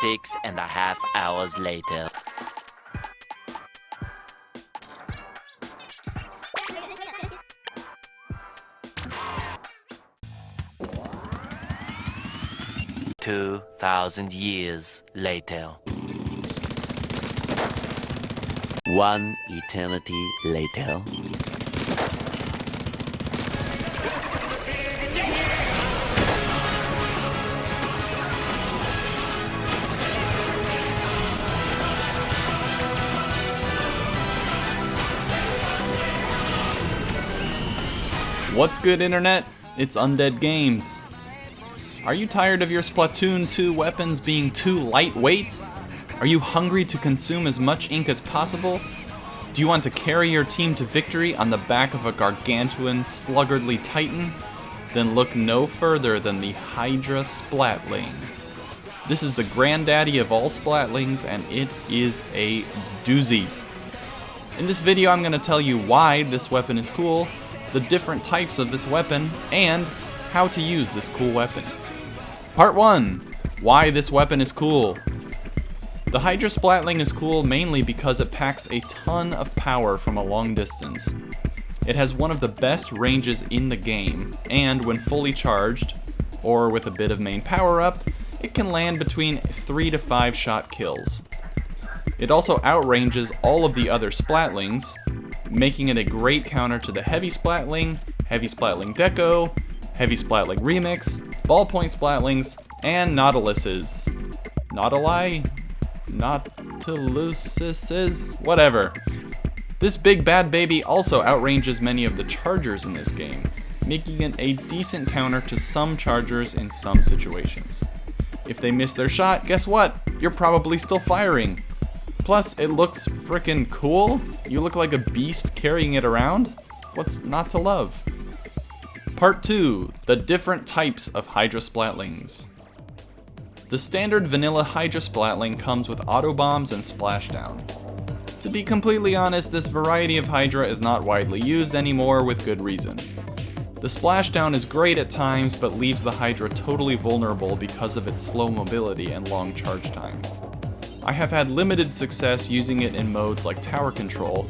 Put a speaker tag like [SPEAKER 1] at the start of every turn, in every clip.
[SPEAKER 1] 6.5 hours later. $2,000 later. 1 eternity later.
[SPEAKER 2] What's good, Internet? It's Undead Games. Are you tired of your Splatoon 2 weapons being too lightweight? Are you hungry to consume as much ink as possible? Do you want to carry your team to victory on the back of a gargantuan, sluggardly titan? Then look no further than the HYDRA SPLATLING. This is the granddaddy of all Splatlings, and it is a doozy. In this video, I'm going to tell you why this weapon is cool, the different types of this weapon, and how to use this cool weapon. Part 1. Why this weapon is cool. The HYDRA SPLATLING is cool mainly because it packs a ton of power from a long distance. It has one of the best ranges in the game, and when fully charged, or with a bit of main power up, it can land between 3 to 5 shot kills. It also outranges all of the other Splatlings, making it a great counter to the Heavy Splatling Deco, Heavy Splatling Remix, Ballpoint Splatlings, and Nautiluses. Nautili? Nautiluses? Whatever. This big bad baby also outranges many of the Chargers in this game, making it a decent counter to some Chargers in some situations. If they miss their shot, guess what? You're probably still firing. Plus, it looks frickin' cool. You look like a beast carrying it around. What's not to love? Part 2. The different types of HYDRA Splatlings. The standard vanilla HYDRA Splatling comes with auto bombs and splashdown. To be completely honest, this variety of HYDRA is not widely used anymore with good reason. The splashdown is great at times, but leaves the HYDRA totally vulnerable because of its slow mobility and long charge time. I have had limited success using it in modes like Tower Control,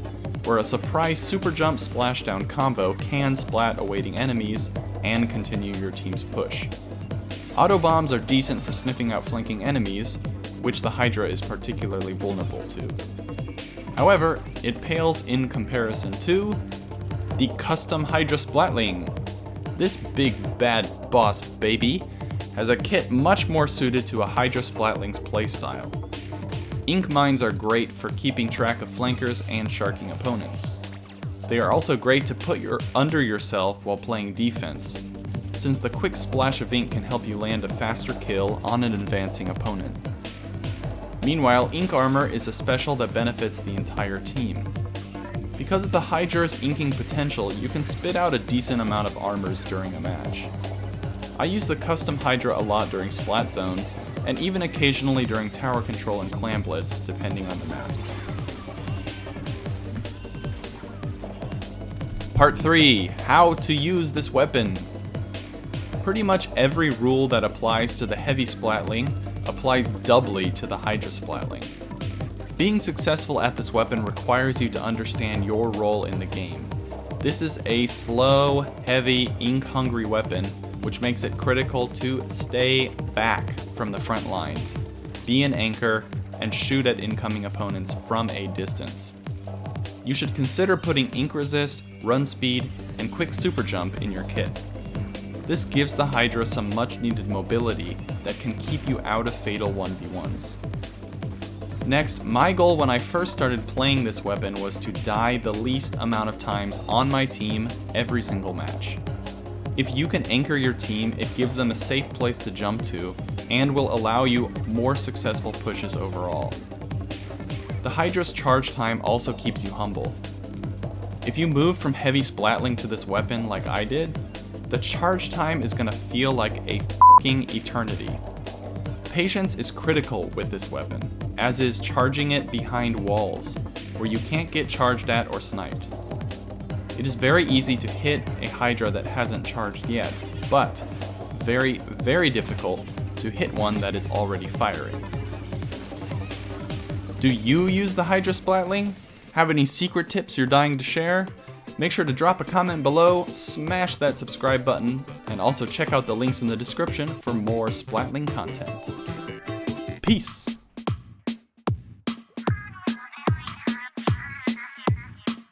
[SPEAKER 2] where a surprise super jump splashdown combo can splat awaiting enemies and continue your team's push. Auto bombs are decent for sniffing out flanking enemies, which the HYDRA is particularly vulnerable to. However, it pales in comparison to the custom HYDRA Splatling. This big bad boss baby has a kit much more suited to a HYDRA Splatling's playstyle. Ink mines are great for keeping track of flankers and sharking opponents. They are also great to put under yourself while playing defense, since the quick splash of ink can help you land a faster kill on an advancing opponent. Meanwhile, ink armor is a special that benefits the entire team. Because of the HYDRA's inking potential, you can spit out a decent amount of armors during a match. I use the custom HYDRA a lot during splat zones, and even occasionally during Tower Control and Clam Blitz, depending on the map. Part 3. How to use this weapon. Pretty much every rule that applies to the Heavy Splatling applies doubly to the HYDRA Splatling. Being successful at this weapon requires you to understand your role in the game. This is a slow, heavy, ink-hungry weapon, which makes it critical to stay back from the front lines, be an anchor, and shoot at incoming opponents from a distance. You should consider putting ink resist, run speed, and quick super jump in your kit. This gives the HYDRA some much needed mobility that can keep you out of fatal 1v1s. Next, my goal when I first started playing this weapon was to die the least amount of times on my team every single match. If you can anchor your team, it gives them a safe place to jump to, and will allow you more successful pushes overall. The HYDRA's charge time also keeps you humble. If you move from Heavy Splatling to this weapon like I did, the charge time is gonna feel like a f***ing eternity. Patience is critical with this weapon, as is charging it behind walls, where you can't get charged at or sniped. It is very easy to hit a Hydra that hasn't charged yet, but very, very difficult to hit one that is already firing. Do you use the HYDRA Splatling? Have any secret tips you're dying to share? Make sure to drop a comment below, smash that subscribe button, and also check out the links in the description for more Splatling content. Peace!